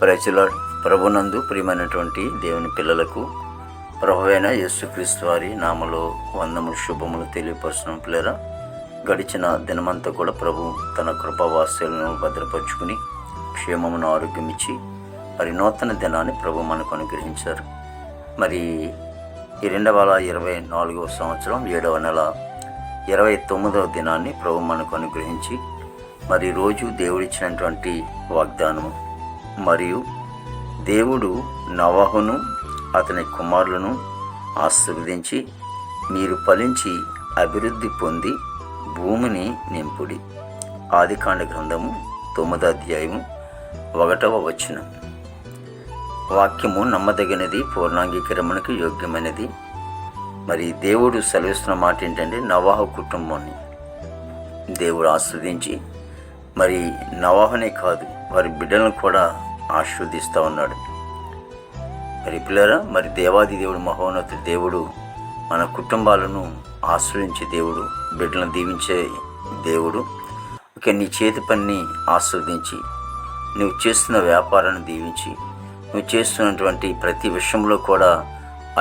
Praise the lord. ప్రభునందు ప్రియమైనటువంటి దేవుని పిల్లలకు ప్రభువైన యేసుక్రీస్తు వారి నామలో వందములు శుభములు తెలియపరచడం పిల్లరా. గడిచిన దినమంతా కూడా ప్రభు తన కృపావాస్యాలను భద్రపరుచుకుని క్షేమమును ఆరోగ్యం ఇచ్చి మరి నూతన దినాన్ని ప్రభు మనకు అనుగ్రహించారు. మరి ఈ 2024వ సంవత్సరం 7వ నెల 29వ దినాన్ని ప్రభు మనకు అనుగ్రహించి మరి రోజు దేవుడిచ్చినటువంటి వాగ్దానము మరియు దేవుడు నోవహును అతని కుమారులను ఆశీర్వదించి మీరు ఫలించి అభివృద్ధి పొంది భూమిని నింపుడి. ఆదికాండ గ్రంథము 9వ అధ్యాయము 1వ వచనం. వాక్యము నమ్మదగినది, పూర్ణాంగీకరణకు యోగ్యమైనది. మరి దేవుడు సెలవిస్తున్న మాట ఏంటంటే నోవహు కుటుంబాన్ని దేవుడు ఆస్వాదించి మరి నోవహునే కాదు వారి బిడ్డలను కూడా ఆశీర్వదిస్తూ ఉన్నాడు. మరి పిల్లరా, మరి దేవాది దేవుడు మహోన్నతుడు దేవుడు మన కుటుంబాలను ఆశ్రయించే దేవుడు, బిడ్డలను దీవించే దేవుడు. ఇక నీ చేతి పనిని ఆస్వాదించి నువ్వు చేస్తున్న వ్యాపారాన్ని దీవించి నువ్వు చేస్తున్నటువంటి ప్రతి విషయంలో కూడా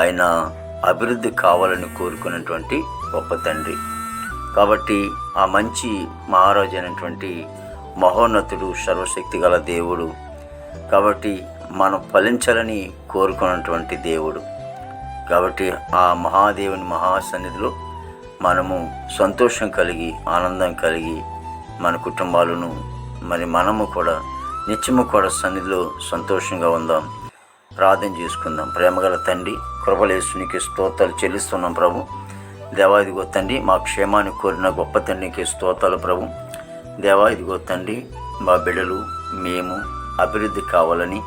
ఆయన అభివృద్ధి కావాలని కోరుకున్నటువంటి గొప్ప తండ్రి. కాబట్టి ఆ మంచి మహారాజు అయినటువంటి మహోన్నతుడు, సర్వశక్తి గల దేవుడు. కాబట్టి మనం ఫలించాలని కోరుకున్నటువంటి దేవుడు. కాబట్టి ఆ మహాదేవుని మహాసన్నిధిలో మనము సంతోషం కలిగి ఆనందం కలిగి మన కుటుంబాలను మరి మనము కూడా నిత్యము కూడా సన్నిధిలో సంతోషంగా ఉందాం. ప్రార్థన చేసుకుందాం. ప్రేమగల తండ్రి, కృపలేసునికి స్తోత్రాలు చెల్లిస్తున్నాం ప్రభు. దేవా ఇదిగో తండ్రి, మా క్షేమాన్ని కోరిన గొప్ప తండ్రికి స్తోత్రాలు ప్రభు. దేవా ఇదిగో తండ్రి, మా బిడ్డలు మేము అభివృద్ధి కావాలని,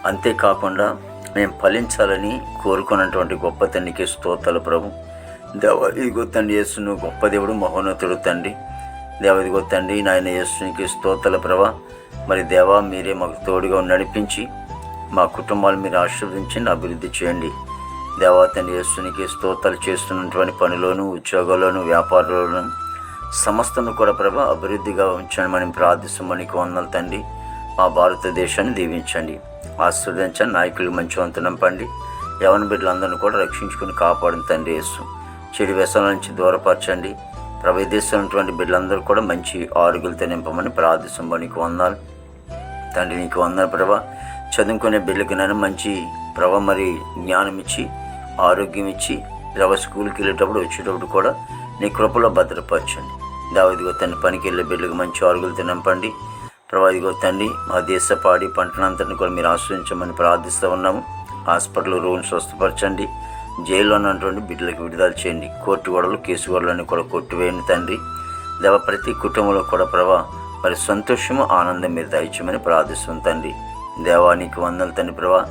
అంతేకాకుండా మేము ఫలించాలని కోరుకున్నటువంటి గొప్ప తండ్రికి స్తోత్రాలు ప్రభు. దేవా ఇదిగో తండ్రి, యేసును గొప్ప దేవుడు, మహోన్నతుడు తండ్రి. దేవా ఇదిగో తండ్రి, నాయన యేసునికి స్తోత్రాలు ప్రభా. మరి దేవా మీరే మాకు తోడుగా నడిపించి మా కుటుంబాలు మీరు ఆశీర్వదించండి, అభివృద్ధి చేయండి. దేవా తండ్రి, యేసునికి స్తోత్రాలు చేస్తున్నటువంటి పనిలోను, ఉద్యోగాల్లోను, వ్యాపారంలోను సమస్తను కూడా ప్రభా అభివృద్ధిగా ఉంచమని ప్రార్థిస్తామనికి వందనాలు తండ్రి. మా భారతదేశాన్ని దీవించండి, ఆశీర్వదించండి. నాయకులు మంచివంతు నింపండి. యవన బిడ్డలందరినీ కూడా రక్షించుకుని కాపాడండి తండ్రి. యేసు చెడు వ్యసనాల నుంచి దూరపరచండి ప్రభు. దేశంలో ఉన్నటువంటి బిడ్డలందరూ కూడా మంచి ఆరోగ్యాలతో నింపమని ప్రార్థిస్తామనికి వందనాలు తండ్రి. నీకు వందనాలు ప్రభా. చదువుకునే బిడ్డలకి నన్ను మంచి ప్రభా మరి జ్ఞానం ఇచ్చి ఆరోగ్యం ఇచ్చి ప్రభా స్కూల్కి వెళ్ళేటప్పుడు వచ్చేటప్పుడు కూడా నీ కృపలో భద్రపరచండి. దావదిగో తండ్రి, పనికి వెళ్ళే బిడ్డలకు మంచి ఆరోగ్యాలతో నింపండి ప్రభా. ఇదిగో తండ్రి, మా దేశ పాడి పంటలంతటిని కూడా మీరు ఆశ్రయించమని ప్రార్థిస్తూ ఉన్నాము. హాస్పిటల్ రూమ్స్ స్వస్థపరచండి. జైల్లో ఉన్నటువంటి బిడ్డలకు విడుదల చేయండి. కోర్టు గొడవలు, కేసు గొడవలన్నీ కూడా కొట్టివేయండి తండ్రి. దేవ ప్రతి కుటుంబంలో కూడా ప్రభా మరి సంతోషము, ఆనందం మీరు దయచేయమని ప్రార్థిస్తుంది తండ్రి. దేవానికి వందలు తండ్రి ప్రభా.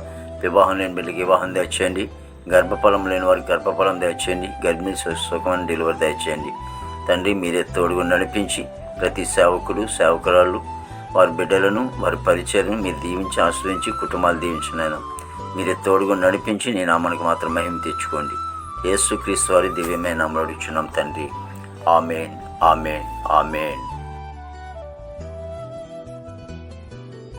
వివాహం లేని బిడ్డలకి వివాహం దయచేయండి. గర్భఫలం లేని వారికి గర్భఫలం దయచేయండి. గర్భిణీ సుఖమైన డెలివరీ దయచేయండి తండ్రి. మీరే తోడుగా నడిపించి ప్రతి సేవకుడు, సేవకురాళ్ళు వారి బిడ్డలను, వారి పరిచయను మీరు దీవించి ఆశ్రయించి కుటుంబాలు దీవించినాను. మీరే తోడుగా నడిపించి నీ నామానికి మాత్రం మహిమ తెచ్చుకోండి. యేసుక్రీస్తు వారి దివ్యమైన నామములో అడుగుచున్నాం తండ్రి. ఆమేన్, ఆమేన్, ఆమేన్.